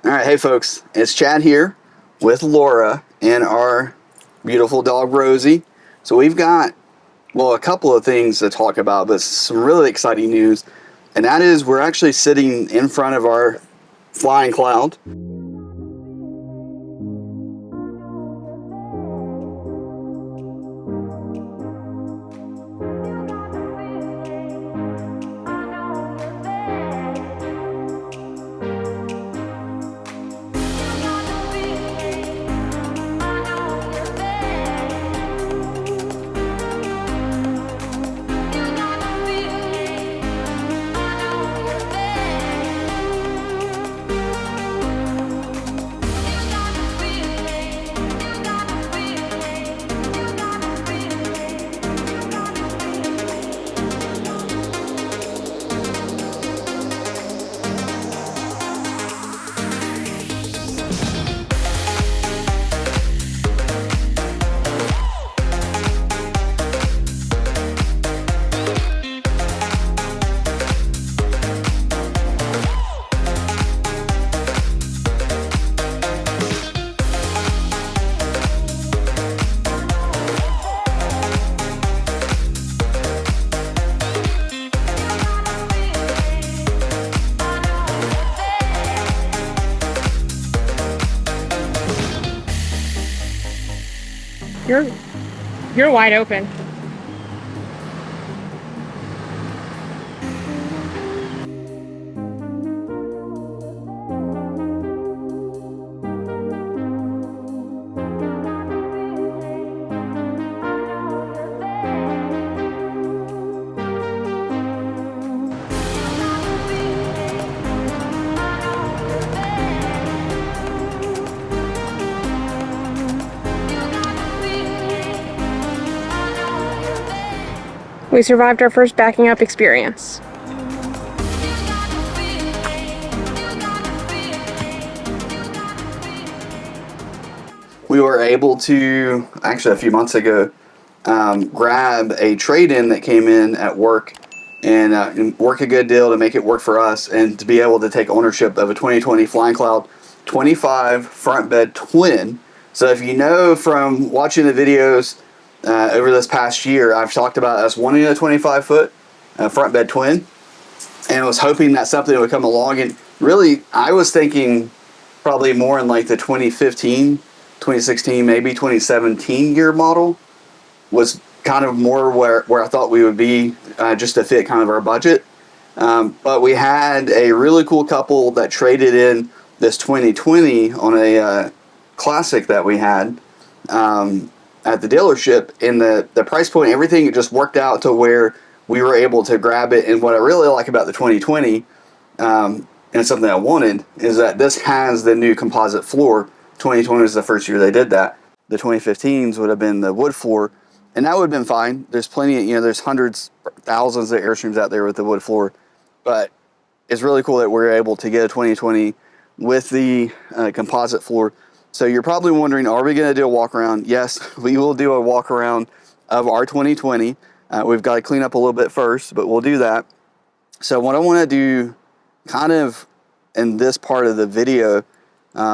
All right, hey folks, it's Chad here with Laura and our beautiful dog Rosie. So we've got, well, a couple of things to talk about, but some really exciting news. And that is we're actually sitting in front of our flying cloud. You're wide open. We survived our first backing up experience. We were able to, actually a few months ago, grab a trade-in that came in at work and work a good deal to make it work for us, and to be able to take ownership of a 2020 Flying Cloud 25 front bed twin. So if you know from watching the videos over this past year, I've talked about us wanting a 25-foot front bed twin, and I was hoping that something would come along. And really, I was thinking probably more in like the 2015, 2016, maybe 2017 year model was kind of more where I thought we would be, just to fit kind of our budget. But we had a really cool couple that traded in this 2020 on a Classic that we had at the dealership, and the price point, everything, it just worked out to where we were able to grab it. And what I really like about the 2020, and something I wanted, is that this has the new composite floor. 2020 was the first year they did that. The 2015s would have been the wood floor, and that would have been fine. There's plenty of, there's hundreds, thousands of Airstreams out there with the wood floor, but it's really cool that we're able to get a 2020 with the composite floor. So you're probably wondering, are we going to do a walk around? Yes, we will do a walk around of our 2020. We've got to clean up a little bit first, but we'll do that. So what I want to do kind of in this part of the video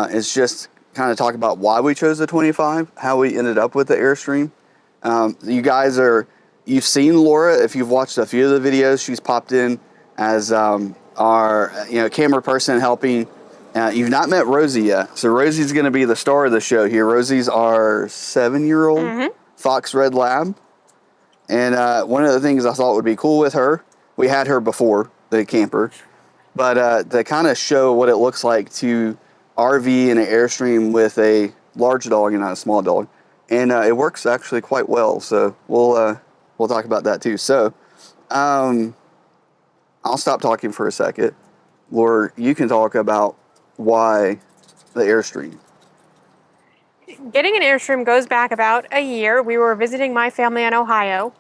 is just kind of talk about why we chose the 25, how we ended up with the Airstream. You guys you've seen Laura. If you've watched a few of the videos, she's popped in as our camera person helping. You've not met Rosie yet. So Rosie's going to be the star of the show here. Rosie's our 7-year-old Fox Red Lab. And one of the things I thought would be cool with her, we had her before, the camper, but to kind of show what it looks like to RV and an Airstream with a large dog and not a small dog. And it works actually quite well. So we'll talk about that too. So I'll stop talking for a second. Laura, you can talk about why the Airstream. Getting an Airstream goes back about a year. We were visiting my family in Ohio,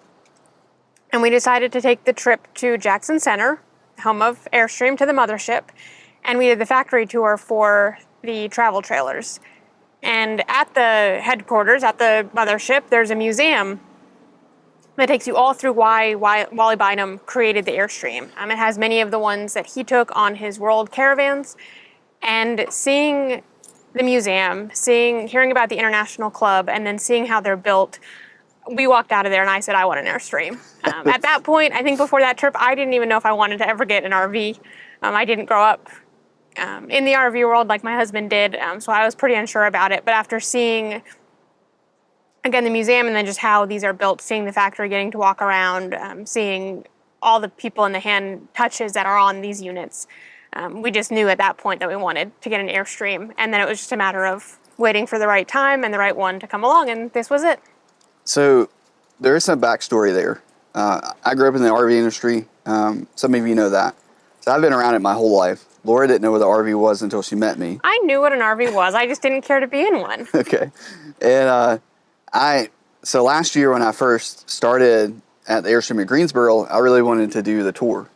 and we decided to take the trip to Jackson Center, home of Airstream, to the mothership, and we did the factory tour for the travel trailers. And at the headquarters, at the mothership, there's a museum that takes you all through why Wally Bynum created the Airstream. It has many of the ones that he took on his world caravans, And seeing the museum, hearing about the International Club, and then seeing how they're built, we walked out of there and I said, I want an Airstream. At that point, I think before that trip, I didn't even know if I wanted to ever get an RV. I didn't grow up in the RV world like my husband did, so I was pretty unsure about it. But after seeing, again, the museum and then just how these are built, seeing the factory, getting to walk around, seeing all the people and the hand touches that are on these units, we just knew at that point that we wanted to get an Airstream. And then it was just a matter of waiting for the right time and the right one to come along, and this was it. So there is some backstory there. I grew up in the RV industry. Some of you know that. So I've been around it my whole life. Laura didn't know what the RV was until she met me. I knew what an RV was. I just didn't care to be in one. Okay. And so last year when I first started at the Airstream at Greensboro, I really wanted to do the tour.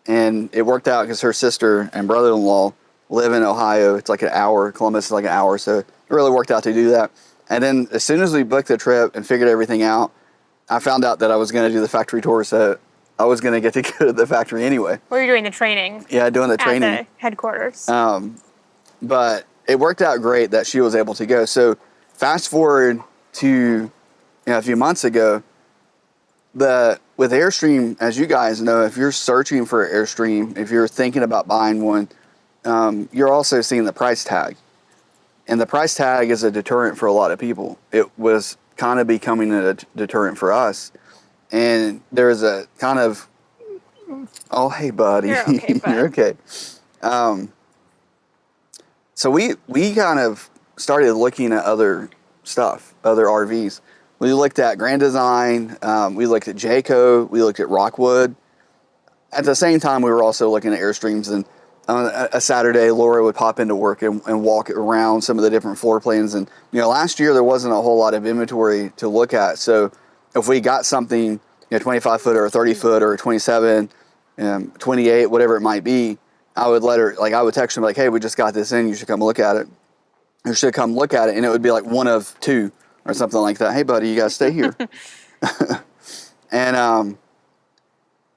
And it worked out because her sister and brother-in-law live in Ohio. It's like an hour. Columbus is like an hour. So it really worked out to do that. And then as soon as we booked the trip and figured everything out, I found out that I was going to do the factory tour. So I was going to get to go to the factory anyway. Well, you're doing the training. Yeah, doing the training. At the headquarters. But it worked out great that she was able to go. So fast forward to a few months ago, with Airstream, as you guys know, if you're searching for Airstream, if you're thinking about buying one, you're also seeing the price tag. And the price tag is a deterrent for a lot of people. It was kind of becoming a deterrent for us. And there's a kind of, oh, hey, buddy. You're okay, bud. You're okay. So we kind of started looking at other stuff, other RVs. We looked at Grand Design, we looked at Jayco, we looked at Rockwood. At the same time, we were also looking at Airstreams, and on a Saturday, Laura would pop into work and walk around some of the different floor plans. And, last year there wasn't a whole lot of inventory to look at. So if we got something, 25 foot or a 30 foot or a 27, 28, whatever it might be, I would I would text her like, hey, we just got this in, you should come look at it. You should come look at it. And it would be like one of two or something like that. Hey, buddy, you got to stay here. And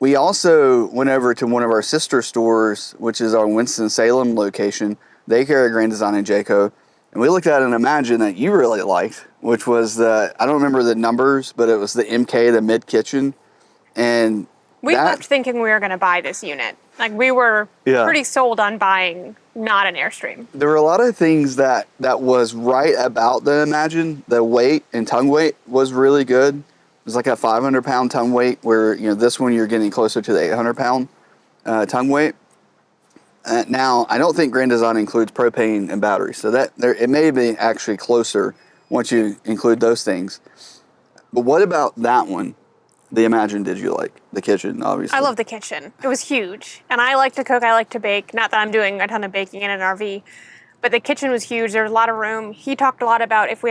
we also went over to one of our sister stores, which is our Winston-Salem location. They carry Grand Design and Jayco. And we looked at an Imagine that you really liked, which was I don't remember the numbers, but it was the MK, the mid-kitchen. And we left thinking we were going to buy this unit. Like, we were pretty sold on buying not an Airstream. There were a lot of things that was right about the Imagine. The weight and tongue weight was really good. It was like a 500-pound tongue weight, where this one you're getting closer to the 800-pound tongue weight. Now, I don't think Grand Design includes propane and batteries, so it may be actually closer once you include those things. But what about that one? The Imagine, did you like? The kitchen, obviously. I love the kitchen. It was huge. And I like to cook, I like to bake. Not that I'm doing a ton of baking in an RV, but the kitchen was huge. There was a lot of room. He talked a lot about if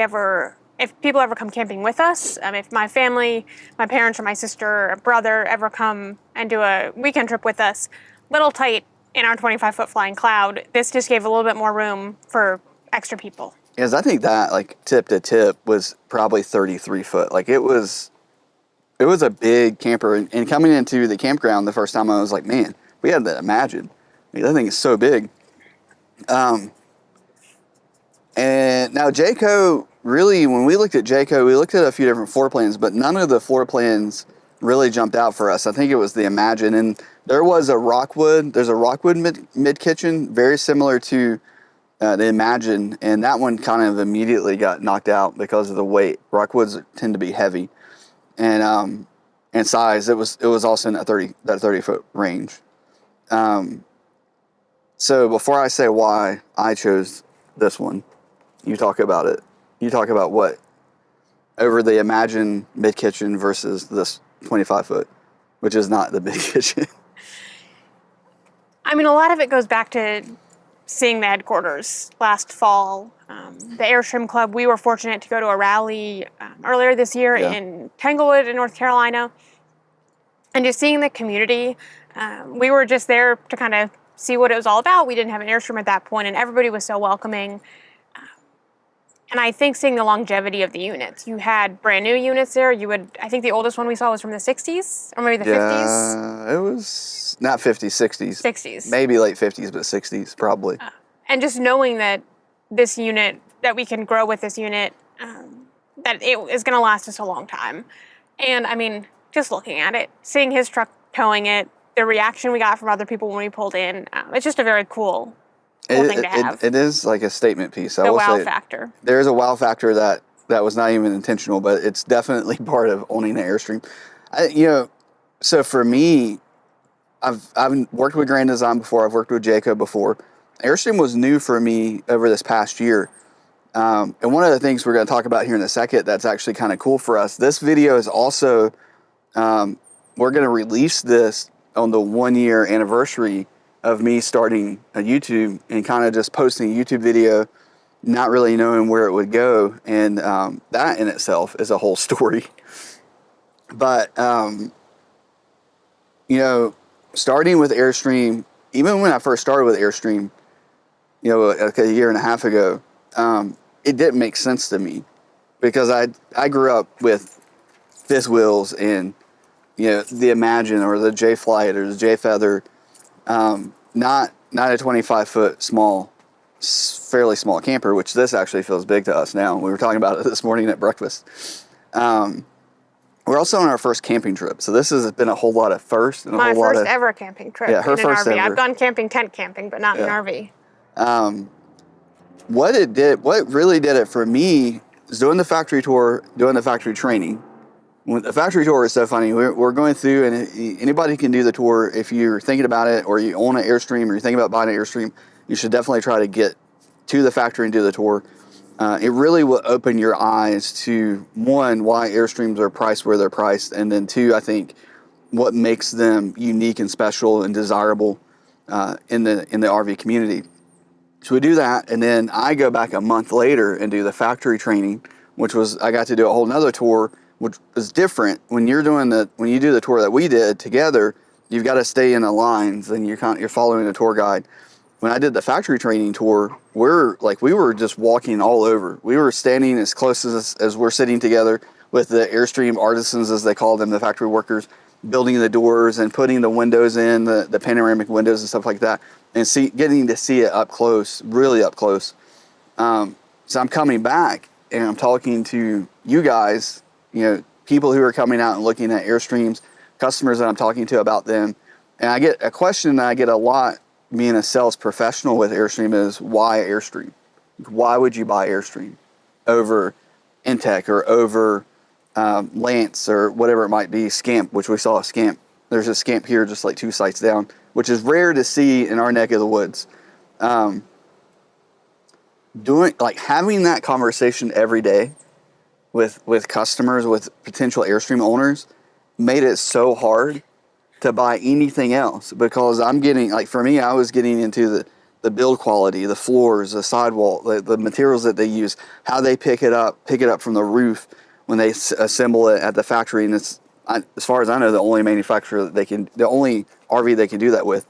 people ever come camping with us, if my family, my parents or my sister or brother ever come and do a weekend trip with us, little tight in our 25-foot Flying Cloud, this just gave a little bit more room for extra people. Yes, I think that, tip to tip was probably 33 foot. It was a big camper, and coming into the campground the first time, I was like, man, we had to Imagine. That thing is so big. And now Jayco, really, when we looked at Jayco, we looked at a few different floor plans, but none of the floor plans really jumped out for us. I think it was the Imagine, and there was a Rockwood. There's a Rockwood mid-kitchen, very similar to the Imagine, and that one kind of immediately got knocked out because of the weight. Rockwoods tend to be heavy. And size, it was also in that 30 foot range. So before I say why I chose this one, you talk about it. You talk about what over the Imagine mid kitchen versus this 25 foot, which is not the big kitchen. I mean, a lot of it goes back to seeing the headquarters last fall. The Airstream Club, we were fortunate to go to a rally earlier this year in Tanglewood in North Carolina. And just seeing the community, we were just there to kind of see what it was all about. We didn't have an Airstream at that point, and everybody was so welcoming. And I think seeing the longevity of the units. You had brand new units there. I think the oldest one we saw was from the 60s, or maybe the 50s. It was not 50s, 60s. 60s. Maybe late 50s, but 60s probably. And just knowing that this unit, that we can grow with this unit, that it is going to last us a long time. And I mean, just looking at it, seeing his truck towing it, the reaction we got from other people when we pulled in, it's just a very cool thing to have. It is like a statement piece. The wow factor. There is a wow factor that was not even intentional, but it's definitely part of owning an Airstream. So for me, I've worked with Grand Design before. I've worked with Jacob before. Airstream was new for me over this past year. And one of the things we're going to talk about here in a second that's actually kind of cool for us, this video is also, we're going to release this on the 1-year anniversary of me starting a YouTube and kind of just posting a YouTube video, not really knowing where it would go. And that in itself is a whole story. But, starting with Airstream, even when I first started with Airstream, like a year and a half ago, it didn't make sense to me because I grew up with fifth wheels and, the Imagine or the J Flight or the J Feather, not a 25-foot fairly small camper, which this actually feels big to us now. We were talking about it this morning at breakfast. We're also on our first camping trip, so this has been a whole lot of first and My first ever camping trip. Yeah, her in an first RV. ever. I've gone tent camping, but not in an RV. What really did it for me is doing the factory tour, doing the factory training. The factory tour is so funny. We're going through, and anybody can do the tour. If you're thinking about it, or you own an Airstream, or you're thinking about buying an Airstream, you should definitely try to get to the factory and do the tour. It really will open your eyes to, one, why Airstreams are priced where they're priced, and then two, I think, what makes them unique and special and desirable in the RV community. So we do that, and then I go back a month later and do the factory training, which was, I got to do a whole nother tour, which was different. When you do the tour that we did together, you've got to stay in the lines and you're following a tour guide. When I did the factory training tour, we were just walking all over. We were standing as close as we're sitting together with the Airstream artisans, as they call them, the factory workers, building the doors and putting the windows in, the panoramic windows and stuff like that, and getting to see it up close, really up close. So I'm coming back and I'm talking to you guys, people who are coming out and looking at Airstreams, customers that I'm talking to about them. And I get a question that I get a lot being a sales professional with Airstream is, why Airstream? Why would you buy Airstream over Intech or over Lance or whatever it might be, Scamp, which we saw a Scamp. There's a Scamp here just like 2 sites down, which is rare to see in our neck of the woods. Having that conversation every day with customers, with potential Airstream owners, made it so hard to buy anything else, because I'm getting, for me, I was getting into the build quality, the floors, the sidewall, the materials that they use, how they pick it up from the roof when they assemble it at the factory. And as far as I know, the only manufacturer the only RV they can do that with.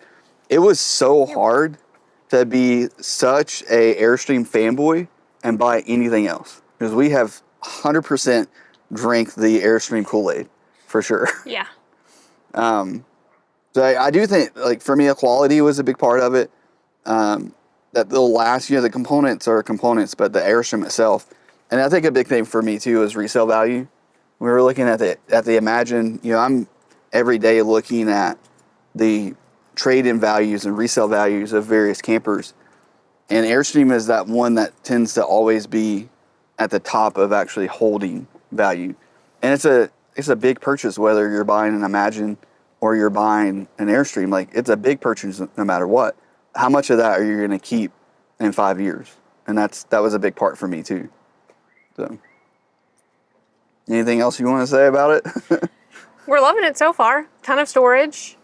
It was so hard to be such a Airstream fanboy and buy anything else, because we have 100% drank the Airstream Kool-Aid for sure. Yeah. So I do think, for me, quality was a big part of it. That they'll last. The components are components, but the Airstream itself, and I think a big thing for me too is resale value. We were looking at the Imagine. I'm every day looking at the trade-in values and resale values of various campers, and Airstream is that one that tends to always be at the top of actually holding value. And it's a big purchase, whether you're buying an Imagine or you're buying an Airstream. It's a big purchase no matter what. How much of that are you going to keep in 5 years? And that was a big part for me too. So, anything else you want to say about it? We're loving it so far. Ton of storage.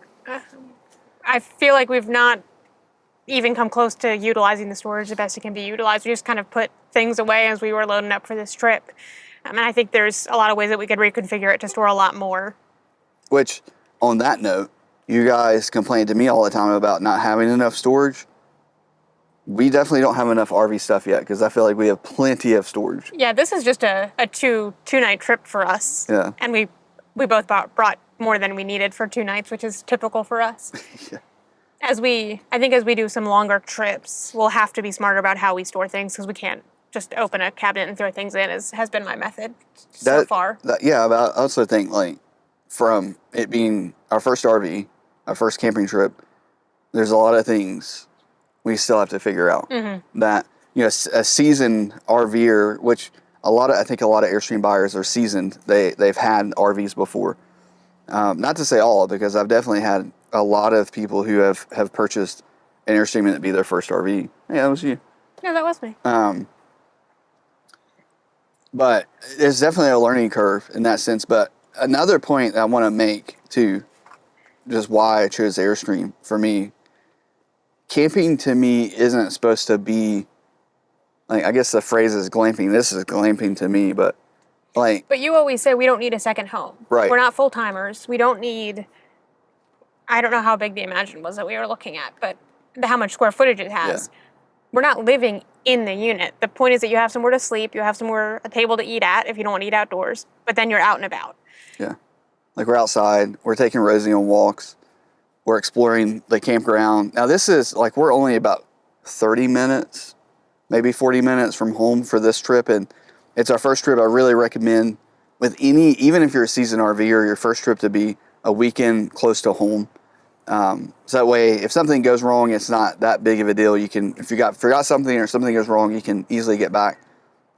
I feel like we've not even come close to utilizing the storage the best it can be utilized. We just kind of put things away as we were loading up for this trip. And I think there's a lot of ways that we could reconfigure it to store a lot more. Which, on that note, you guys complain to me all the time about not having enough storage. We definitely don't have enough RV stuff yet, because I feel like we have plenty of storage. Yeah, this is just a two-night trip for us. Yeah. And we both brought more than we needed for 2 nights, which is typical for us. Yeah. I think as we do some longer trips, we'll have to be smarter about how we store things because we can't just open a cabinet and throw things in. Has been my method so far. Yeah, but I also think like from it being our first RV, our first camping trip, there's a lot of things we still have to figure out. That a seasoned RVer, which I think a lot of Airstream buyers are seasoned. They've had RVs before. Not to say all, because I've definitely had a lot of people who have purchased an Airstream and it be their first RV. Yeah, that was you. Yeah, that was me. But there's definitely a learning curve in that sense. But another point I want to make too, just why I chose Airstream for me, camping to me isn't supposed to be, like, I guess the phrase is glamping. This is glamping to me, but like. But you always say we don't need a second home. Right. We're not full timers. We don't need. I don't know how big the Imagine was that we were looking at, but how much square footage it has. Yeah. We're not living in the unit. The point is that you have somewhere to sleep, you have a table to eat at if you don't want to eat outdoors, but then you're out and about. Yeah. Like we're outside, we're taking Rosie on walks, we're exploring the campground. Now this is like, we're only about 30 minutes, maybe 40 minutes from home for this trip. And it's our first trip. I really recommend even if you're a seasoned RVer, your first trip to be a weekend close to home. So that way, if something goes wrong, it's not that big of a deal. You can, if you forgot something or something goes wrong, you can easily get back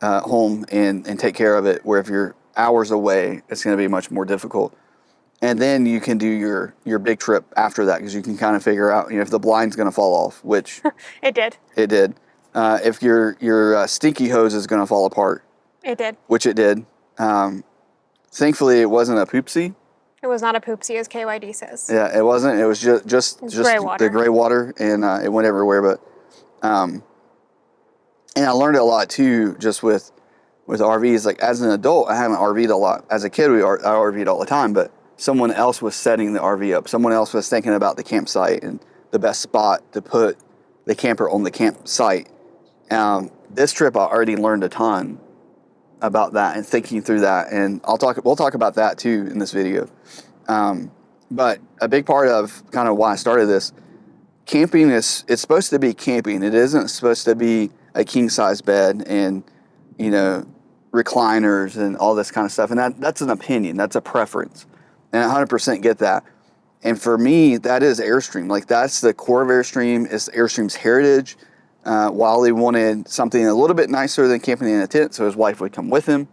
home and take care of it. Where if you're hours away, it's going to be much more difficult. And then you can do your big trip after that, because you can kind of figure out, if the blind's going to fall off, which it did. If your stinky hose is going to fall apart, it did. Which it did. Thankfully, it wasn't a poopsie. It was not a poopsie, as KYD says. Yeah, it wasn't. It was just gray water. The gray water, and it went everywhere. But and I learned a lot too, just with RVs. Like as an adult, I haven't RV'd a lot. As a kid, I RV'd all the time. But someone else was setting the RV up. Someone else was thinking about the campsite and the best spot to put the camper on the campsite. This trip, I already learned a ton about that and thinking through that, and we'll talk about that too in this video. But a big part of kind of why I started this, camping it's supposed to be camping. It isn't supposed to be a king size bed and recliners and all this kind of stuff. And that's an opinion, that's a preference, and I 100% get that. And for me, that is Airstream. Like that's the core of Airstream. It's Airstream's heritage. Wally wanted something a little bit nicer than camping in a tent, so his wife would come with him,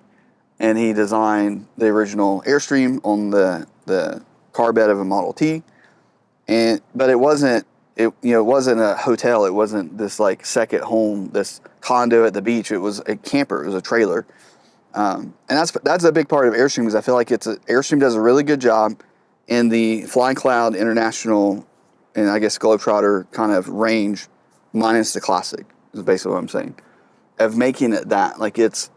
and he designed the original Airstream on the car bed of a Model T. But it wasn't a hotel. It wasn't this like second home, this condo at the beach. It was a camper. It was a trailer, and that's a big part of Airstream, because I feel like Airstream does a really good job in the Flying Cloud International and I guess Globetrotter kind of range. Minus the Classic is basically what I'm saying, of making it that. Like it's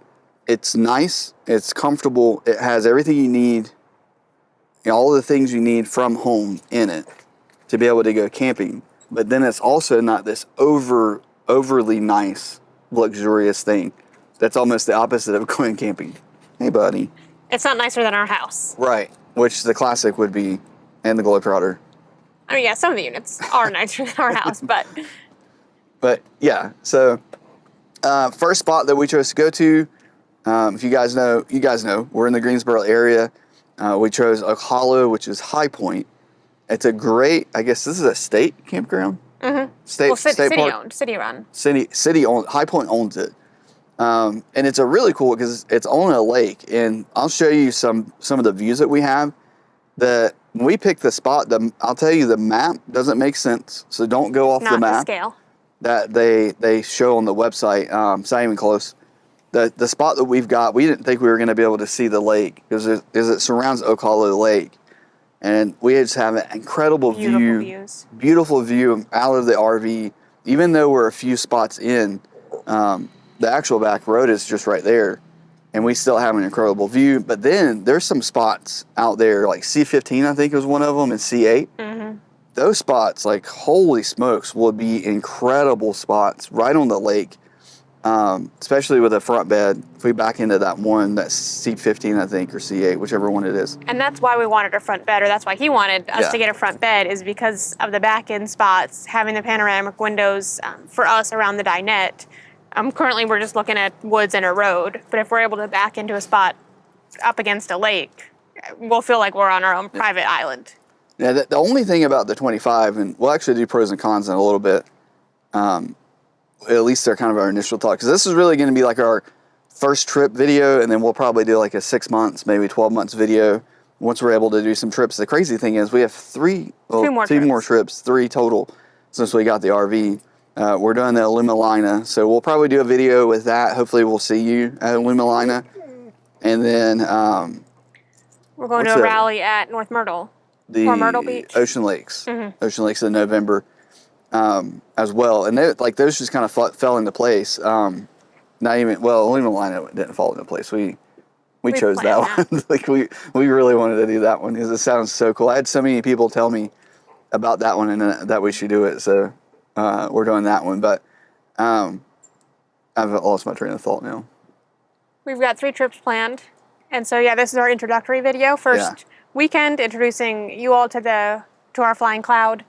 nice, it's comfortable, it has everything you need, all the things you need from home in it to be able to go camping. But then it's also not this overly nice, luxurious thing that's almost the opposite of going camping. Hey, buddy. It's not nicer than our house. Right, which the Classic would be, and the Globetrotter. I mean, yeah, some of the units are nicer than our house, but... But yeah, so first spot that we chose to go to, if you guys know, we're in the Greensboro area. We chose Oak Hollow, which is High Point. It's a great, I guess this is a state campground. Mm-hmm. City run. City owned. High Point owns it, and it's a really cool because it's on a lake. And I'll show you some of the views that we have. When we picked the spot, I'll tell you the map doesn't make sense, so don't go off the map. Not the scale that they show on the website. It's not even close. The spot that we've got, we didn't think we were going to be able to see the lake because it surrounds Oak Hollow Lake, and we just have an incredible beautiful view out of the RV. Even though we're a few spots in, the actual back road is just right there, and we still have an incredible view. But then there's some spots out there, like C15, I think was one of them, and C8. Mm-hmm. Those spots, like, holy smokes, will be incredible spots right on the lake. especially with a front bed. If we back into that one, that's C15, I think, or C8, whichever one it is. And that's why we wanted a front bed, or that's why he wanted us Yeah. to get a front bed, is because of the back end spots, having the panoramic windows for us around the dinette. Currently, we're just looking at woods and a road, but if we're able to back into a spot up against a lake, we'll feel like we're on our own private island. Yeah, the only thing about the 25, and we'll actually do pros and cons in a little bit, at least they're kind of our initial thought, because this is really going to be like our first trip video, and then we'll probably do like a 6 months, maybe 12 months video once we're able to do some trips. The crazy thing is we have two more trips, 3 total since we got the RV. We're doing the Illuminina, so we'll probably do a video with that. Hopefully we'll see you at Illuminina. And then we're going to a rally at North Myrtle. Or Myrtle Beach. Ocean Lakes. Ocean Lakes in November as well. And those just kind of fell into place. Illuminina didn't fall into place. We chose that one. Like we really wanted to do that one because it sounds so cool. I had so many people tell me about that one and that we should do it. So we're doing that one. But I've lost my train of thought now. We've got 3 trips planned. And so, this is our introductory video. First weekend, introducing you all to our flying cloud.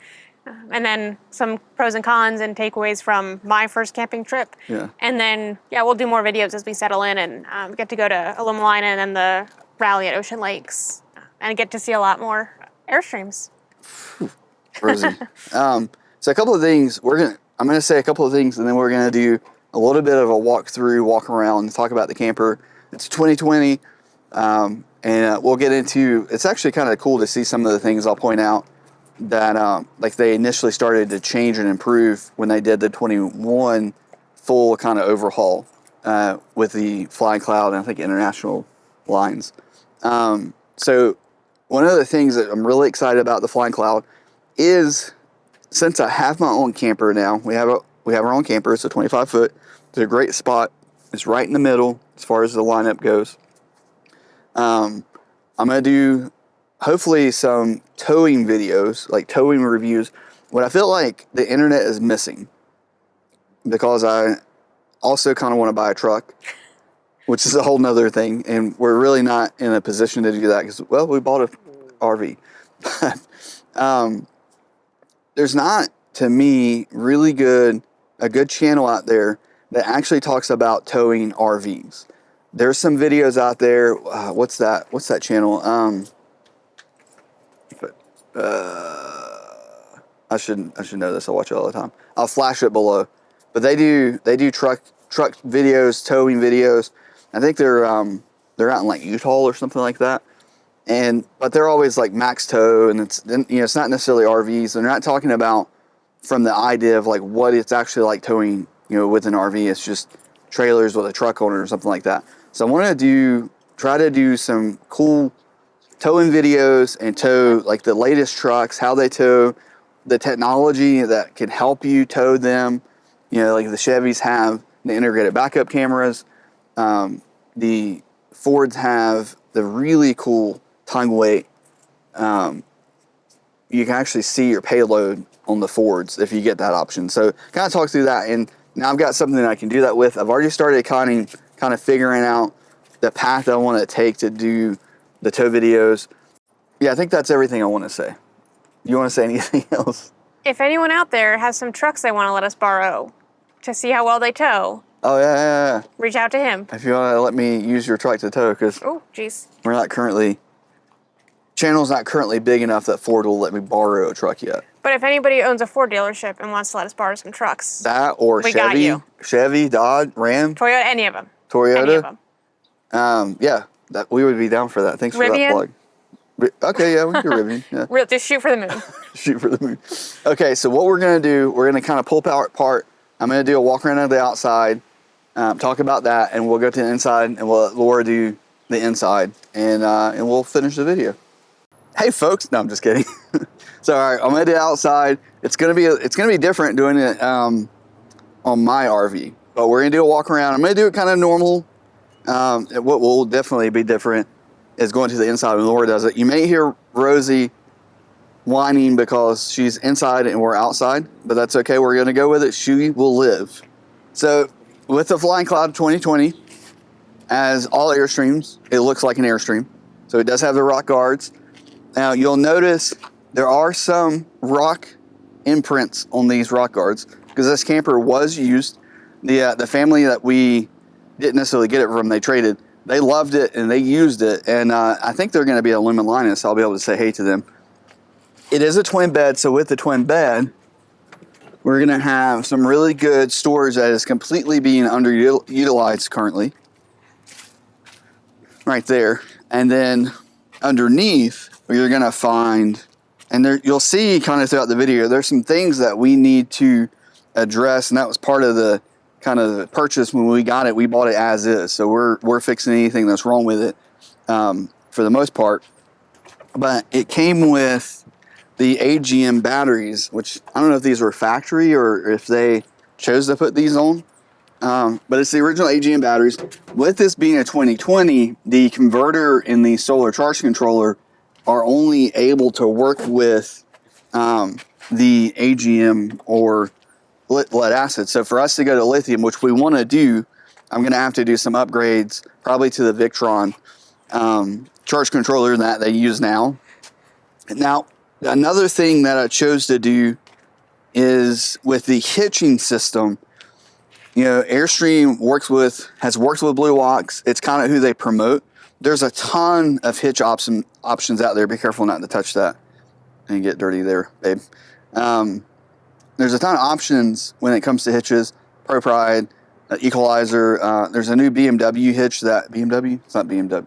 And then some pros and cons and takeaways from my first camping trip. Yeah. And then, we'll do more videos as we settle in and get to go to Illuminina and then the rally at Ocean Lakes and get to see a lot more Airstreams. Rosie. So a couple of things. I'm going to say a couple of things, and then we're going to do a little bit of a walk around, talk about the camper. It's 2020, and we'll get into. It's actually kind of cool to see some of the things I'll point out that they initially started to change and improve when they did the 21 full kind of overhaul with the Flying Cloud and I think International lines. So one of the things that I'm really excited about the Flying Cloud is, since I have my own camper now, we have our own camper. It's a 25 foot. It's a great spot. It's right in the middle as far as the lineup goes. I'm going to do hopefully some towing videos, like towing reviews. What I feel like the internet is missing, because I also kind of want to buy a truck, which is a whole nother thing. And we're really not in a position to do that because, we bought an RV. There's not, to me, a good channel out there that actually talks about towing RVs. There's some videos out there. What's that channel? I should know this. I watch it all the time. I'll flash it below. But they do truck videos, towing videos. I think they're out in like Utah or something like that. But they're always like max tow, and it's not necessarily RVs. They're not talking about from the idea of like what it's actually like towing, with an RV. It's just trailers with a truck on it or something like that. So I want to try to do some cool towing videos and tow like the latest trucks, how they tow, the technology that can help you tow them. Like the Chevys have the integrated backup cameras. The Fords have the really cool tongue weight. You can actually see your payload on the Fords if you get that option. So kind of talk through that. And now I've got something that I can do that with. I've already started kind of figuring out the path I want to take to do the tow videos. Yeah, I think that's everything I want to say. You want to say anything else? If anyone out there has some trucks they want to let us borrow to see how well they tow. Oh, yeah. Reach out to him. If you want to let me use your truck to tow, because channel's not currently big enough that Ford will let me borrow a truck yet. But if anybody owns a Ford dealership and wants to let us borrow some trucks. That or Chevy, Dodge, Ram. Toyota, any of them. Toyota? Any of them. That we would be down for that. Thanks for that plug. Okay, yeah, we can do Rivian. Yeah. Just shoot for the moon. Shoot for the moon. Okay, so what we're going to do, we're going to kind of pull apart. I'm going to do a walk around of the outside, talk about that, and we'll go to the inside, and we'll let Laura do the inside, and we'll finish the video. Hey, folks. No, I'm just kidding. So, all right, I'm going to do the outside. It's going to be different doing it on my RV, but we're going to do a walk around. I'm going to do it kind of normal. What will definitely be different is going to the inside when Laura does it. You may hear Rosie whining because she's inside and we're outside, but that's okay. We're going to go with it. She will live. So with the Flying Cloud 2020, as all Airstreams, it looks like an Airstream. So it does have the rock guards. Now you'll notice there are some rock imprints on these rock guards because this camper was used. The family that we didn't necessarily get it from, they traded. They loved it and they used it, and I think they're going to be a Lumen Linus. So I'll be able to say hey to them. It is a twin bed, so with the twin bed, we're going to have some really good storage that is completely being underutilized currently. Right there. And then underneath, you're going to find, and there you'll see kind of throughout the video, there's some things that we need to address, and that was part of the kind of the purchase. When we got it, we bought it as is. So we're fixing anything that's wrong with it for the most part. But it came with the AGM batteries, which I don't know if these were factory or if they chose to put these on. But it's the original AGM batteries. With this being a 2020, the converter and the solar charge controller are only able to work with the AGM or lead acid. So for us to go to lithium, which we want to do, I'm going to have to do some upgrades, probably to the Victron charge controller that they use now. Now, another thing that I chose to do is with the hitching system. You know, Airstream has worked with Blue Ox. It's kind of who they promote. There's a ton of hitch options out there. Be careful not to touch that and get dirty there, babe. There's a ton of options when it comes to hitches. Pro Pride, Equalizer. There's a new BMW hitch that BMW. It's not BMW.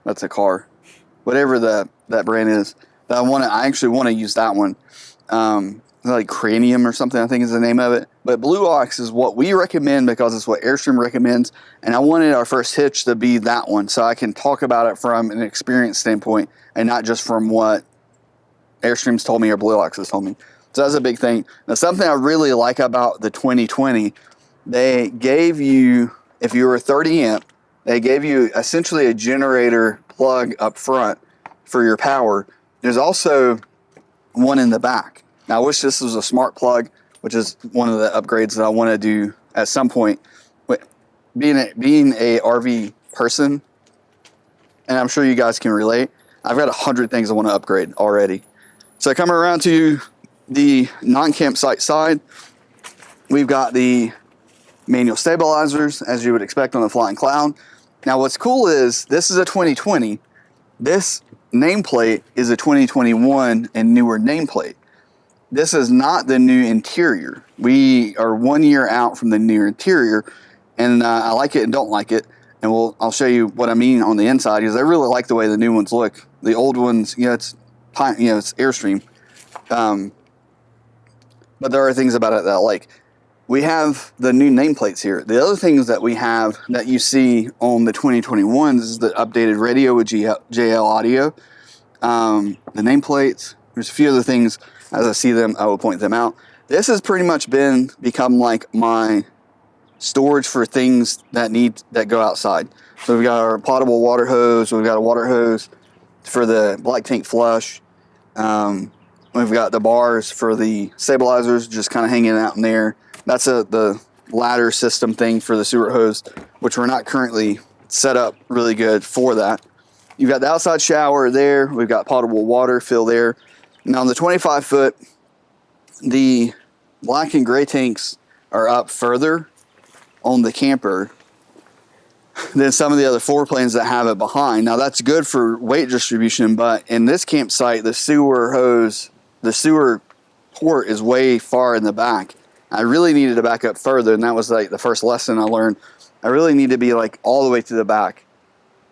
That's a car. Whatever that brand is. I actually want to use that one. Like Cranium or something, I think is the name of it. But Blue Ox is what we recommend because it's what Airstream recommends. And I wanted our first hitch to be that one so I can talk about it from an experience standpoint and not just from what Airstream's told me or Blue Ox has told me. So that's a big thing. Now, something I really like about the 2020, they gave you, if you were 30 amp, they gave you essentially a generator plug up front for your power. There's also one in the back. Now, I wish this was a smart plug, which is one of the upgrades that I want to do at some point. But being a RV person, and I'm sure you guys can relate, I've got 100 things I want to upgrade already. So coming around to the non-campsite side, we've got the manual stabilizers, as you would expect on the Flying Cloud. Now, what's cool is this is a 2020. This nameplate is a 2021 and newer nameplate. This is not the new interior. We are 1 year out from the new interior, and I like it and don't like it. And I'll show you what I mean on the inside, because I really like the way the new ones look. The old ones, it's Airstream. But there are things about it that I like. We have the new nameplates here. The other things that we have that you see on the 2021s is the updated radio with JL audio. The nameplates. There's a few other things. As I see them, I will point them out. This has pretty much become like my storage for things that go outside. So we've got our potable water hose. We've got a water hose for the black tank flush. We've got the bars for the stabilizers just kind of hanging out in there. That's the ladder system thing for the sewer hose, which we're not currently set up really good for that. You've got the outside shower there. We've got potable water fill there. Now on the 25-foot, the black and gray tanks are up further on the camper than some of the other floor plans that have it behind. Now that's good for weight distribution, but in this campsite, the sewer port is way far in the back. I really needed to back up further, and that was like the first lesson I learned. I really need to be like all the way to the back,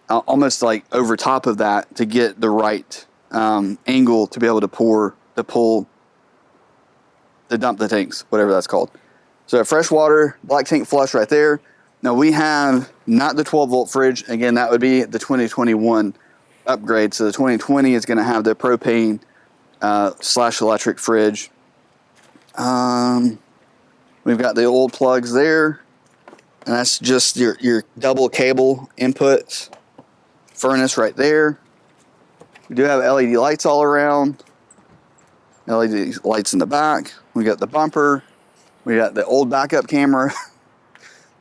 almost like over top of that to get the right angle to be able to dump the tanks, whatever that's called. So freshwater, black tank flush right there. Now we have not the 12-volt fridge. Again, that would be the 2021 upgrade. So the 2020 is going to have the propane / electric fridge. We've got the old plugs there. And that's just your double cable inputs. Furnace right there. We do have LED lights all around. LED lights in the back. We got the bumper. We got the old backup camera.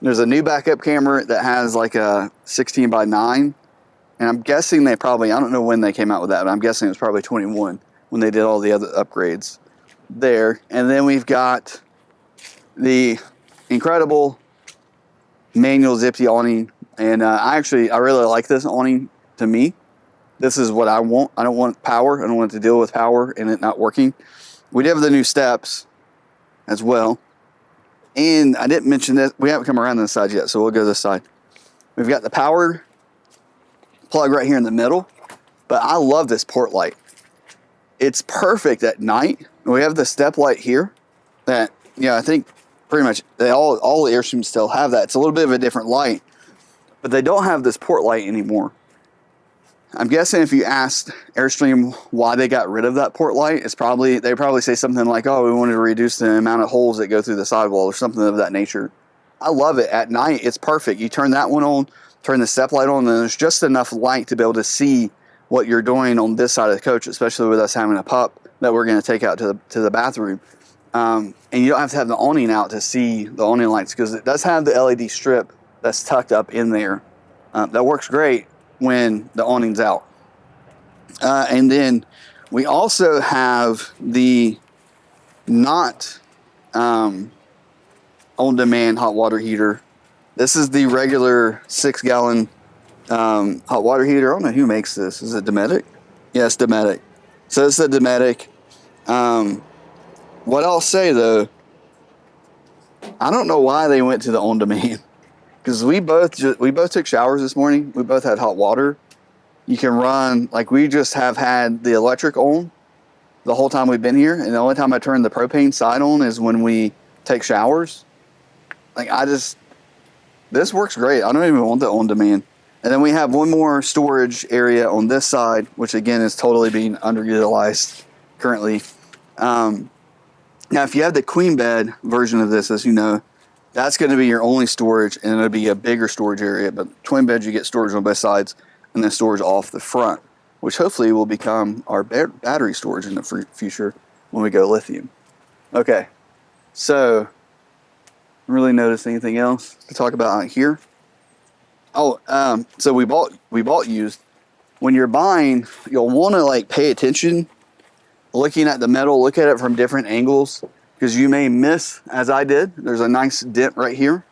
There's a new backup camera that has like a 16 by 9. And I'm guessing I don't know when they came out with that, but I'm guessing it was probably 21 when they did all the other upgrades there. And then we've got the incredible manual zippy awning. And I really like this awning to me. This is what I want. I don't want power. I don't want to deal with power and it not working. We do have the new steps as well. And I didn't mention this. We haven't come around this side yet, so we'll go this side. We've got the power plug right here in the middle, but I love this port light. It's perfect at night. We have the step light here that, I think pretty much all the Airstreams still have that. It's a little bit of a different light, but they don't have this port light anymore. I'm guessing if you asked Airstream why they got rid of that port light, they probably say something like, oh, we wanted to reduce the amount of holes that go through the sidewall or something of that nature. I love it. At night, it's perfect. You turn that one on, turn the step light on, and there's just enough light to be able to see what you're doing on this side of the coach, especially with us having a pup that we're going to take out to the bathroom. And you don't have to have the awning out to see the awning lights because it does have the LED strip that's tucked up in there. That works great when the awning's out. And then we also have the not on-demand hot water heater. This is the regular 6-gallon hot water heater. I don't know who makes this. Is it Dometic? Yes, Dometic. So it's a Dometic. What I'll say though, I don't know why they went to the on-demand. Because we both took showers this morning. We both had hot water. You can run, like we just have had the electric on the whole time we've been here. And the only time I turn the propane side on is when we take showers. Like this works great. I don't even want the on-demand. And then we have one more storage area on this side, which again is totally being underutilized currently. Now, if you have the queen bed version of this, as you know, that's going to be your only storage, and it'll be a bigger storage area. But twin beds, you get storage on both sides, and then storage off the front, which hopefully will become our battery storage in the future when we go lithium. Okay, so really notice anything else to talk about out here? Oh, so we bought used. When you're buying, you'll want to like pay attention, looking at the metal, look at it from different angles. Because you may miss, as I did, there's a nice dent right here,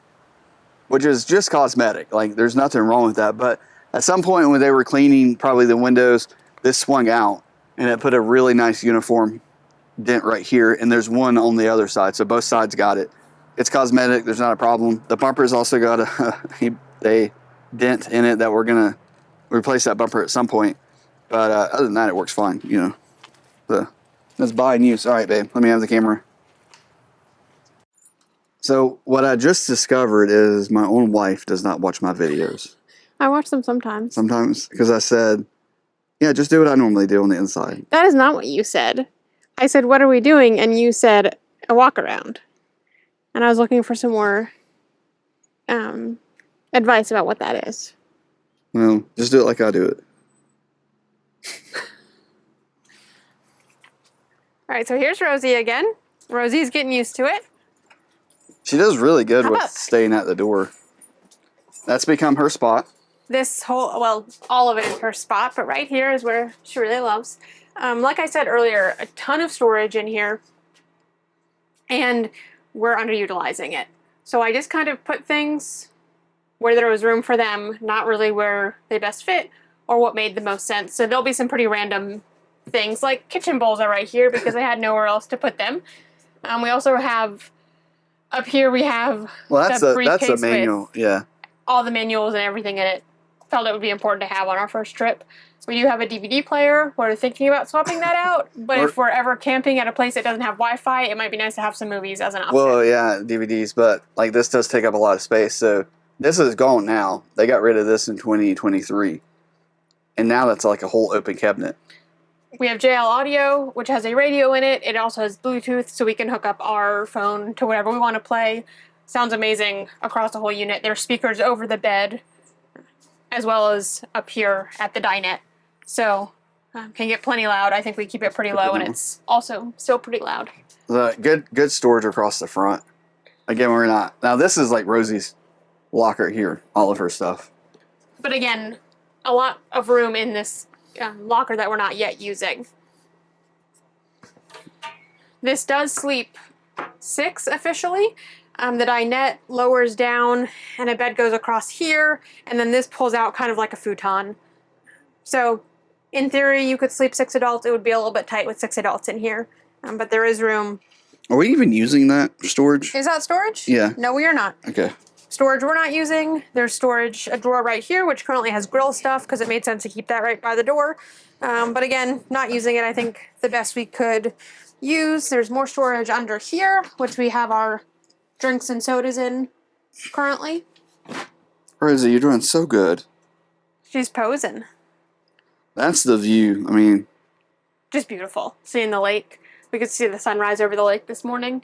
which is just cosmetic. Like, there's nothing wrong with that. But at some point when they were cleaning probably the windows, this swung out, and it put a really nice uniform dent right here, and there's one on the other side. So both sides got it. It's cosmetic. There's not a problem. The bumper's also got a dent in it that we're going to replace that bumper at some point. But other than that, it works fine, Let's buy and use. All right, babe, let me have the camera. So what I just discovered is my own wife does not watch my videos. I watch them sometimes. Sometimes, because I said, yeah, just do what I normally do on the inside. That is not what you said. I said, what are we doing? And you said, a walk around. And I was looking for some more advice about what that is. Well, just do it like I do it. All right, so here's Rosie again. Rosie's getting used to it. She does really good with staying at the door. That's become her spot. All of it is her spot, but right here is where she really loves. Like I said earlier, a ton of storage in here, and we're underutilizing it. So I just kind of put things where there was room for them, not really where they best fit or what made the most sense. So there'll be some pretty random things, like kitchen bowls are right here because I had nowhere else to put them. We also have... Up here we have that's a manual, yeah. All the manuals and everything in it. Felt it would be important to have on our first trip. We do have a DVD player. We're thinking about swapping that out. But if we're ever camping at a place that doesn't have Wi-Fi, it might be nice to have some movies as an option. Well, yeah, DVDs, but like this does take up a lot of space. So this is gone now. They got rid of this in 2023. And now that's like a whole open cabinet. We have JL Audio, which has a radio in it. It also has Bluetooth, so we can hook up our phone to whatever we want to play. Sounds amazing across the whole unit. There's speakers over the bed, as well as up here at the dinette. So, can get plenty loud. I think we keep it pretty low, and it's also still pretty loud. Good storage across the front. Again, we're not... Now, this is like Rosie's locker here, all of her stuff. But again, a lot of room in this locker that we're not yet using. This does sleep 6 officially. The dinette lowers down and a bed goes across here, and then this pulls out kind of like a futon. So in theory, you could sleep 6 adults. It would be a little bit tight with 6 adults in here, but there is room. Are we even using that storage? Is that storage? Yeah. No, we are not. Okay. Storage we're not using. There's storage, a drawer right here, which currently has grill stuff because it made sense to keep that right by the door. But again, not using it. I think the best we could use. There's more storage under here, which we have our drinks and sodas in currently. Rosie, you're doing so good. She's posing. That's the view. I mean, Just beautiful. Seeing the lake. We could see the sunrise over the lake this morning.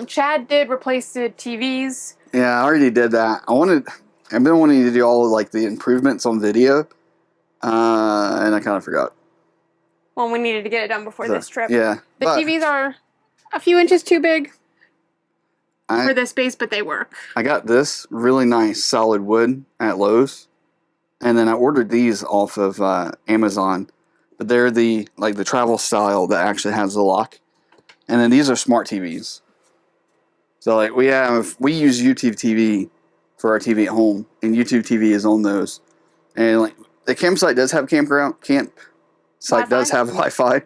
Chad did replace the TVs. yeah, I already did that. I've been wanting to do all of, like, the improvements on video, and I kind of forgot. Well, we needed to get it done before this trip. Yeah. The TVs are a few inches too big for this space, but they work. I got this really nice solid wood at Lowe's, and then I ordered these off of Amazon, but they're the travel style that actually has the lock, and then these are smart TVs. So like we use YouTube TV for our TV at home, and YouTube TV is on those, and like the campsite does have does have Wi-Fi,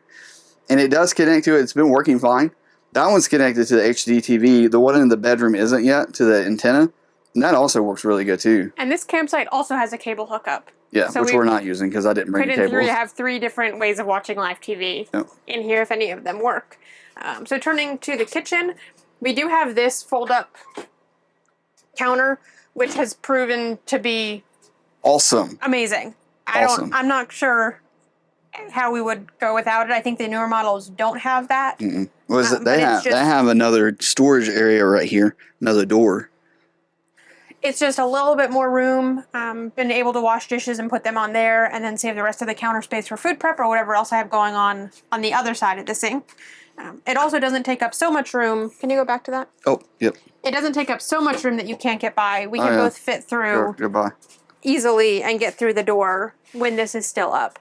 and it does connect to it. It's been working fine. That one's connected to the HD TV. The one in the bedroom isn't yet, to the antenna. And that also works really good too. And this campsite also has a cable hookup. Yeah, so which we're not using because I didn't bring the cables. We have 3 different ways of watching live TV in here if any of them work. So turning to the kitchen, we do have this fold-up counter, which has proven to be awesome. Amazing. I'm not sure how we would go without it. I think the newer models don't have that. What is it? They have another storage area right here, another door. It's just a little bit more room. Been able to wash dishes and put them on there, and then save the rest of the counter space for food prep or whatever else I have going on the other side of the sink. It also doesn't take up so much room. Can you go back to that? Oh, yep. It doesn't take up so much room that you can't get by. We can both fit through easily and get through the door when this is still up.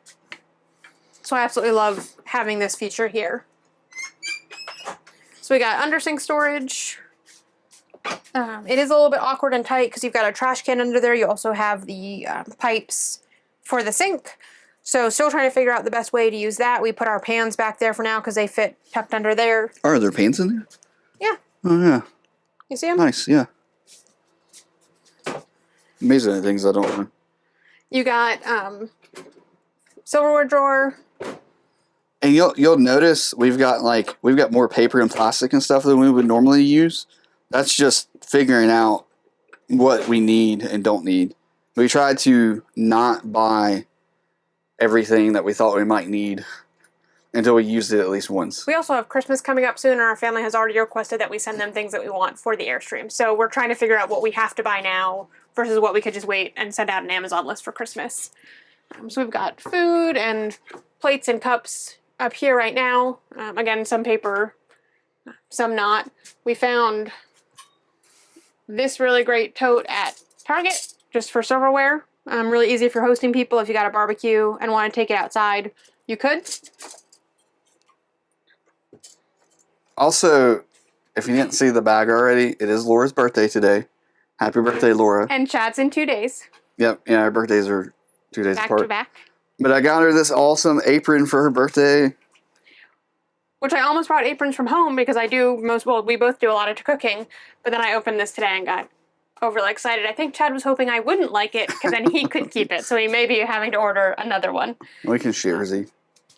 So I absolutely love having this feature here. So we got under sink storage. It is a little bit awkward and tight because you've got a trash can under there. You also have the pipes for the sink. So still trying to figure out the best way to use that. We put our pans back there for now because they fit tucked under there. Are there pans in there? Yeah. Oh, yeah. You see them? Nice, yeah. Amazing things I don't know. You got silverware drawer. And you'll notice we've got more paper and plastic and stuff than we would normally use. That's just figuring out what we need and don't need. We tried to not buy everything that we thought we might need until we used it at least once. We also have Christmas coming up soon, and our family has already requested that we send them things that we want for the Airstream. So we're trying to figure out what we have to buy now versus what we could just wait and send out an Amazon list for Christmas. So we've got food and plates and cups up here right now. Again, some paper, some not. We found this really great tote at Target just for silverware. Really easy if you're hosting people. If you got a barbecue and want to take it outside, you could. Also, if you didn't see the bag already, it is Laura's birthday today. Happy birthday, Laura. And Chad's in 2 days. Yep, yeah, our birthdays are 2 days apart. Back to back. But I got her this awesome apron for her birthday. Which I almost brought aprons from home because we both do a lot of cooking. But then I opened this today and got overly excited. I think Chad was hoping I wouldn't like it because then he could keep it. So he may be having to order another one. We can share, Z.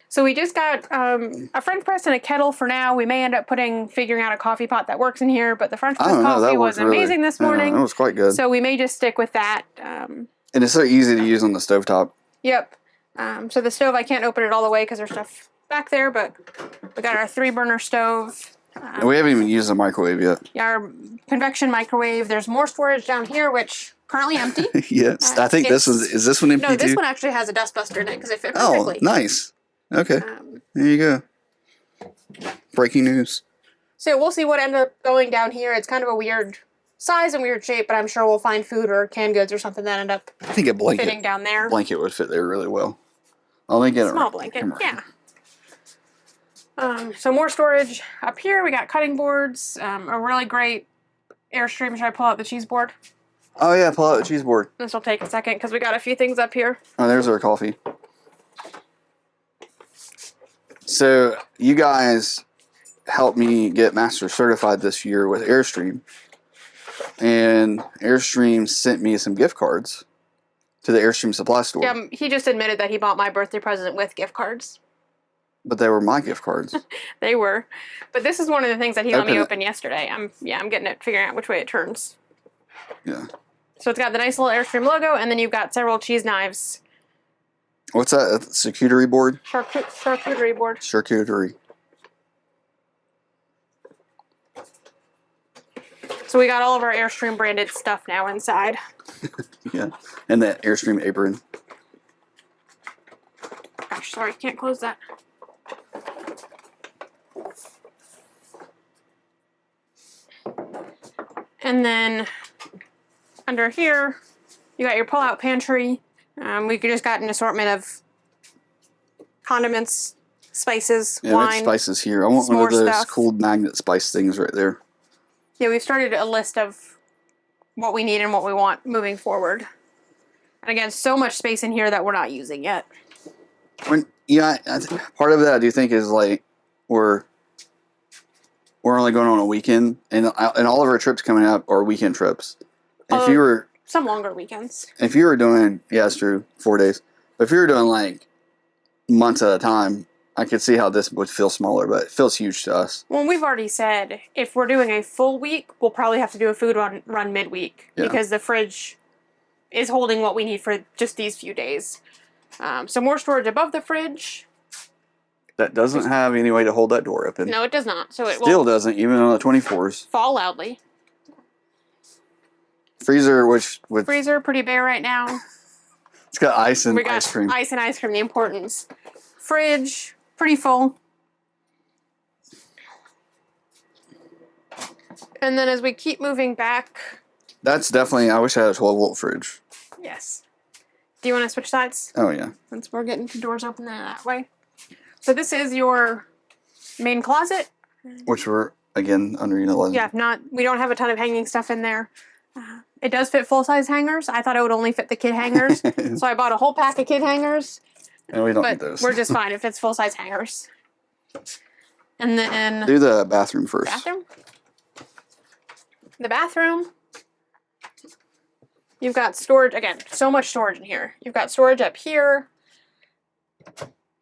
So we just got a French press and a kettle for now. We may end up figuring out a coffee pot that works in here, but the French press coffee was amazing this morning. It was quite good. So we may just stick with that. And it's so easy to use on the stovetop. Yep. So the stove, I can't open it all the way because there's stuff back there, but we got our 3-burner stove. And we haven't even used the microwave yet. Yeah, our convection microwave. There's more storage down here, which currently empty. Yes, I think is this one empty too? No, this one actually has a dustbuster in it because it fit perfectly. Oh, nice. Okay, there you go. Breaking news. So we'll see what ends up going down here. It's kind of a weird size and weird shape, but I'm sure we'll find food or canned goods or something that end up I think a fitting down there. Blanket would fit there really well. I'll make it Small blanket, yeah. So more storage up here. We got cutting boards, a really great Airstream. Should I pull out the cheese board? Oh yeah, pull out the cheese board. This will take a second because we got a few things up here. Oh, there's our coffee. So you guys helped me get master certified this year with Airstream, and Airstream sent me some gift cards to the Airstream supply store. Yeah, he just admitted that he bought my birthday present with gift cards. But they were my gift cards. They were. But this is one of the things that he let me Open it. open yesterday. I'm getting it, figuring out which way it turns. Yeah. So it's got the nice little Airstream logo, and then you've got several cheese knives. What's that? A charcuterie board? Charcuterie board. Charcuterie. So we got all of our Airstream branded stuff now inside. Yeah. And that Airstream apron. Gosh, sorry, can't close that. And then under here, you got your pull-out pantry. We just got an assortment of condiments, spices, Yeah, wine. that's spices here. I want one more of those stuff. cool magnet spice things right there. Yeah, we've started a list of what we need and what we want moving forward. And again, so much space in here that we're not using yet. Part of that I do think is like we're only going on a weekend, and all of our trips coming up are weekend trips. If you were some longer weekends, if you were doing it's true, 4 days. But if you were doing like months at a time, I could see how this would feel smaller, but it feels huge to us. well, we've already said if we're doing a full week, we'll probably have to do a food run midweek because the fridge is holding what we need for just these few days. So more storage above the fridge. That doesn't have any way to hold that door open. No, it does not. So it Still will doesn't, even on the 24s. fall loudly. Freezer, which with Freezer, pretty bare right now. it's got ice and We got ice cream. ice and ice cream, the importance. Fridge, pretty full. And then as we keep moving back, That's definitely. I wish I had a 12-volt fridge. yes. Do you want to switch sides? Oh yeah. Since we're getting the doors open that way. So this is your main closet. Which were again underutilized. Yeah, we don't have a ton of hanging stuff in there. It does fit full-size hangers. I thought it would only fit the kid hangers. So I bought a whole pack of kid hangers. And we don't need But those. we're just fine. It fits full-size hangers. And then Do the bathroom first. bathroom. The bathroom. You've got storage, again, so much storage in here. You've got storage up here.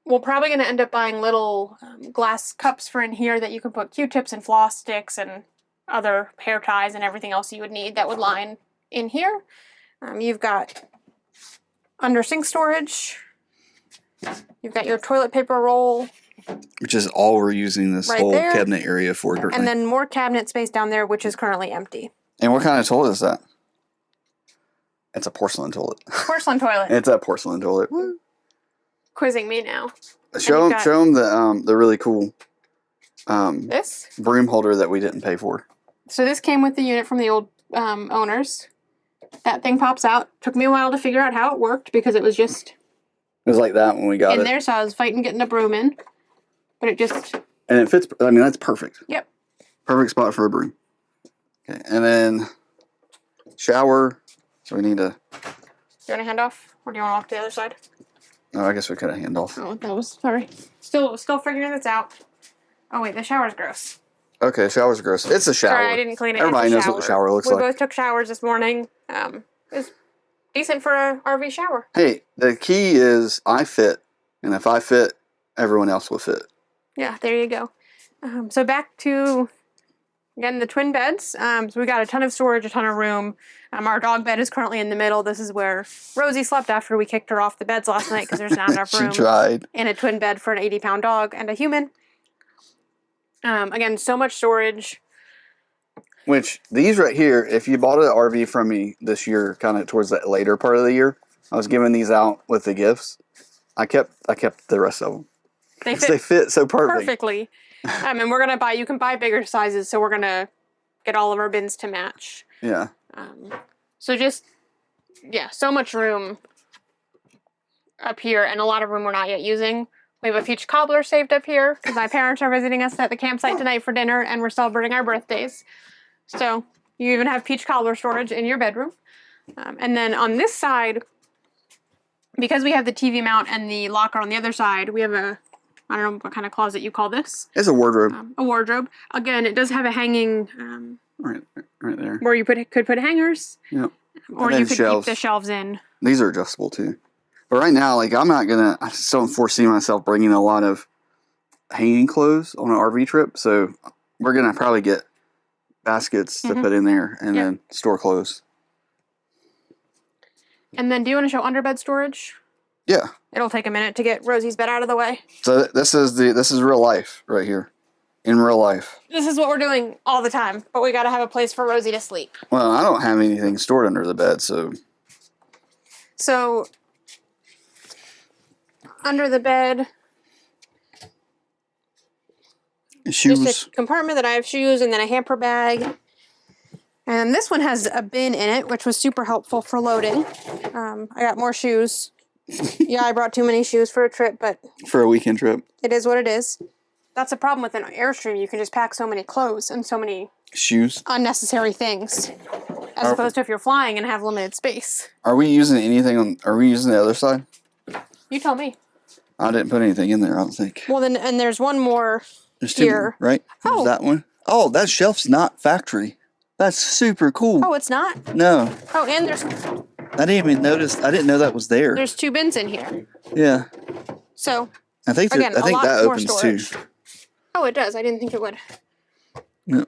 We're probably going to end up buying little glass cups for in here that you can put Q-tips and floss sticks and other hair ties and everything else you would need that would line in here. You've got under sink storage. You've got your toilet paper roll. Which is all we're using this Right whole there. cabinet area for currently. And then more cabinet space down there, which is currently empty. And what kind of toilet is that? It's a porcelain toilet. Porcelain toilet. It's a porcelain toilet. Quizzing me now. Show you've them the really cool This? broom holder that we didn't pay for. So this came with the unit from the old owners. That thing pops out. Took me a while to figure out how it worked because it was just It was like that when we got in it. there, so I was fighting getting a broom in. But it just... And it fits. I mean, that's perfect. Yep. Perfect spot for a broom. Okay, and then shower. So we need to. Do you want to hand off? Or do you want to walk to the other side? Oh, I guess we could have hand off. Oh, that was... Sorry. Still figuring this out. Oh, wait. The shower's gross. Okay, shower's gross. It's a shower. Sorry, I didn't clean it. Everybody It's a knows what the shower looks like. We both took showers this morning. It's decent for a RV shower. Hey, the key is I fit, and if I fit, everyone else will fit. Yeah, there you go. So back to, again, the twin beds. So we got a ton of storage, a ton of room. Our dog bed is currently in the middle. This is where Rosie slept after we kicked her off the beds last night because there's not enough room She tried. in a twin bed for an 80-pound dog and a human. Again, so much storage. Which, these right here, if you bought an RV from me this year, kind of towards that later part of the year, I was giving these out with the gifts. I kept the rest of them. They They fit so perfectly. And you can buy bigger sizes, so we're going to get all of our bins to match. Yeah. So just, yeah, so much room up here, and a lot of room we're not yet using. We have a peach cobbler saved up here because my parents are visiting us at the campsite tonight for dinner, and we're celebrating our birthdays. So you even have peach cobbler storage in your bedroom. And then on this side, because we have the TV mount and the locker on the other side, we have a, I don't know what kind of closet you call this. It's a wardrobe. A wardrobe. Again, it does have a hanging right there. where you could put hangers. Yep. Or you could keep the shelves in. These are adjustable too. But right now, like I just don't foresee myself bringing a lot of hanging clothes on an RV trip. So we're gonna probably get baskets to put in there and then store clothes. And then do you want to show underbed storage? Yeah. It'll take a minute to get Rosie's bed out of the way. So this is real life right here. In real life. This is what we're doing all the time, but we gotta have a place for Rosie to sleep. Well, I don't have anything stored under the bed, so under the bed, shoes. Just a compartment that I have shoes, and then a hamper bag. And this one has a bin in it, which was super helpful for loading. I got more shoes. Yeah, I brought too many shoes for a trip, but for a weekend trip. It is what it is. That's a problem with an Airstream. You can just pack so many clothes and so many shoes, unnecessary things, as opposed to if you're flying and have limited space. Are we using anything on? Are we using the other side? You tell me. I didn't put anything in there, I don't think. Well, then, and there's one more here. Right? Oh. There's that one. Oh, that shelf's not factory. That's super cool. Oh, it's not? No. Oh, and there's... I didn't even notice. I didn't know that was there. There's 2 bins in here. Yeah. So, I think that opens storage. too. Oh, it does. I didn't think it would. No.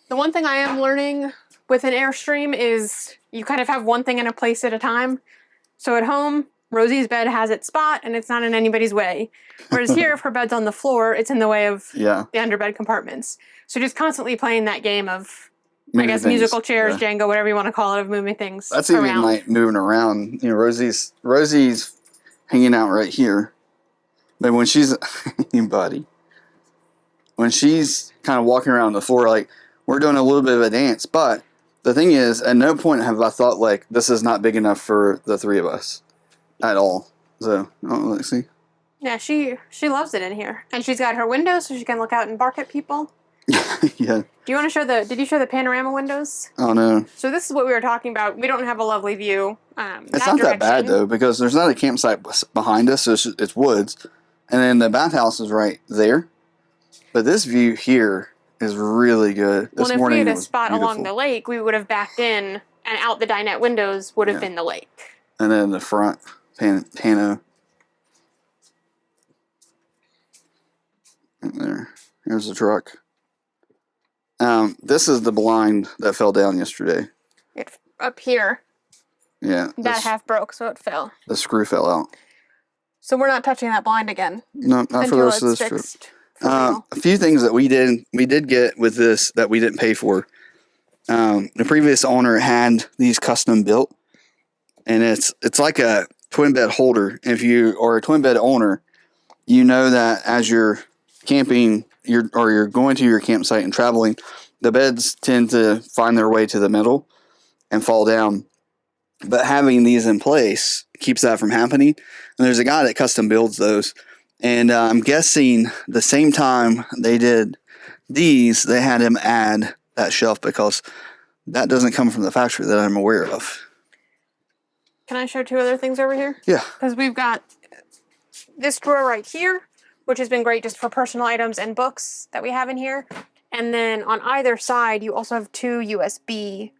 The one thing I am learning with an Airstream is you kind of have one thing in a place at a time. So at home, Rosie's bed has its spot and it's not in anybody's way. Whereas here, if her bed's on the floor, it's in the way of the underbed compartments. So just constantly playing that game of, moving I guess, things. Musical chairs, Jenga, whatever you want to call it, of moving things That's around. Even like moving around. You know, Rosie's hanging out right here. But when she's, when she's kind of walking around the floor, like, we're doing a little bit of a dance. But the thing is, at no point have I thought, like, this is not big enough for the 3 of us at all. So, let's see. Yeah, she loves it in here. And she's got her windows so she can look out and bark at people. Yeah. Do you want to show did you show the panorama windows? Oh, no. So this is what we were talking about. We don't have a lovely view. It's not that bad, though, because there's not a campsite behind us, so it's woods. And then the bathhouse is right there. But this view here is really good. Well, if we had a spot along the lake, we would have backed in, and out the dinette windows would have been the lake. And then the front, pano. Right there. Here's the truck. This is the blind that fell down yesterday. Up here. Yeah. That half broke, so it fell. The screw fell out. So we're not touching that blind again. No, not for the rest of this trip. A few things that we did get with this that we didn't pay for. The previous owner had these custom built, and it's like a twin bed holder. If you are a twin bed owner, you know that as you're camping, you're going to your campsite and traveling, the beds tend to find their way to the middle and fall down. But having these in place keeps that from happening. And there's a guy that custom builds those. And I'm guessing the same time they did these, they had him add that shelf because that doesn't come from the factory that I'm aware of. Can I show 2 other things over here? Yeah. Because we've got this drawer right here, which has been great just for personal items and books that we have in here. And then on either side, you also have 2 USB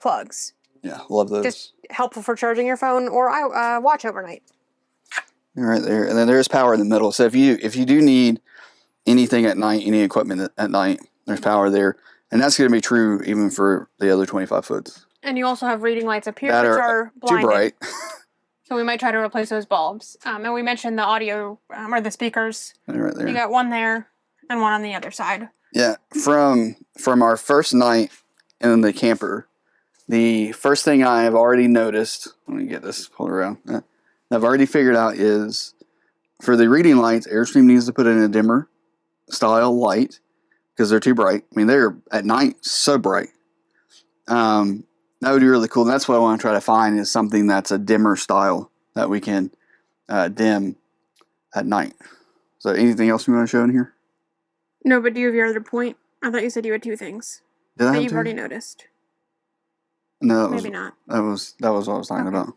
plugs. Yeah, love those. Just helpful for charging your phone or watch overnight. Right there. And then there's power in the middle. So if you do need anything at night, any equipment at night, there's power there. And that's going to be true even for the other 25 foots. And you also have reading lights up here, which are blinded. Too bright. So we might try to replace those bulbs. And we mentioned the audio or the speakers. Right there. You got one there and one on the other side. Yeah. From our first night in the camper, the first thing I have already noticed, let me get this pulled around, I've already figured out is for the reading lights, Airstream needs to put in a dimmer style light because they're too bright. I mean, they're at night so bright. That would be really cool. And that's what I want to try to find is something that's a dimmer style that we can dim at night. So anything else you want to show in here? No, but do you have your other point? I thought you said you had two things Did I that have you've two? already noticed. No, Maybe not. That was what I was talking about.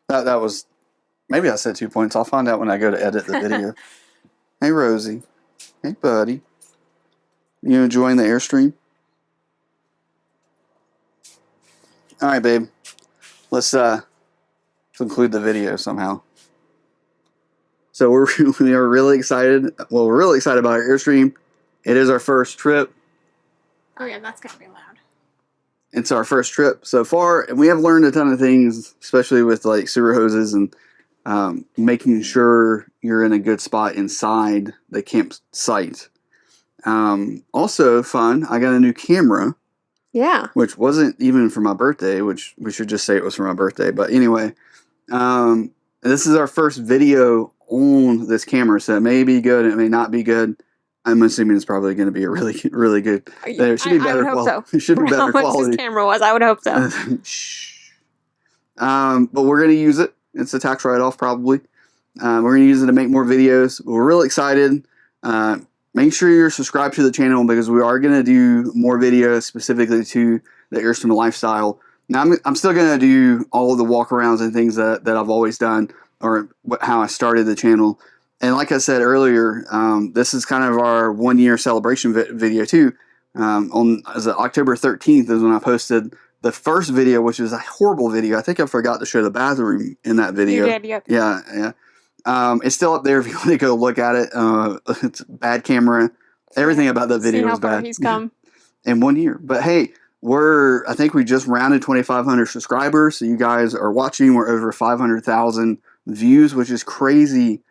That was, maybe I said 2 points. I'll find out when I go to edit the video. Hey, Rosie. Hey, buddy. You enjoying the Airstream? All right, babe. Let's conclude the video somehow. So we are really excited. Well, we're really excited about our Airstream. It is our first trip. Oh yeah, that's gonna be loud. It's our first trip so far, and we have learned a ton of things, especially with like sewer hoses and making sure you're in a good spot inside the campsite. Also fun, I got a new camera. Yeah. Which wasn't even for my birthday, which we should just say it was for my birthday. But anyway, this is our first video on this camera, so it may be good, it may not be good. I'm assuming it's probably going to be a really, really good. It should be better quality. So. It should be better quality. How much this camera was, I would hope so. Shh. But we're going to use it. It's a tax write-off, probably. We're going to use it to make more videos. We're really excited. Make sure you're subscribed to the channel because we are going to do more videos specifically to the Airstream lifestyle. Now, I'm still going to do all of the walkarounds and things that I've always done, or how I started the channel. And like I said earlier, this is kind of our 1 year celebration video too. As of October 13th is when I posted the first video, which is a horrible video. I think I forgot to show the bathroom in that video. You did, yep. Yeah. It's still up there if you want to go look at it. It's bad camera. Everything about the video is bad. He's come in 1 year. But hey, I think we just rounded 2,500 subscribers. So you guys are watching. We're over 500,000 views, which is crazy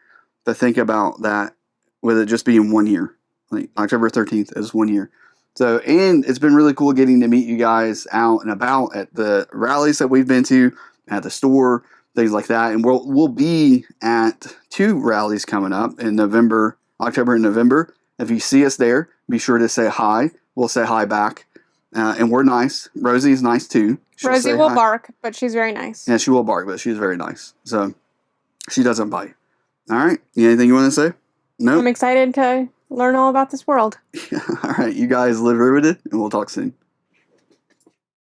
to think about that with it just being 1 year. Like October 13th is 1 year. So, and it's been really cool getting to meet you guys out and about at the rallies that we've been to, at the store, things like that. And we'll be at 2 rallies coming up in October and November. If you see us there, be sure to say hi. We'll say hi back. And we're nice. Rosie's nice too. Rosie will bark, but she's very nice. Yeah, she will bark, but she's very nice. So she doesn't bite. All right. Anything you want to say? No. I'm excited to learn all about this world. All right. You guys live riveted, and we'll talk soon.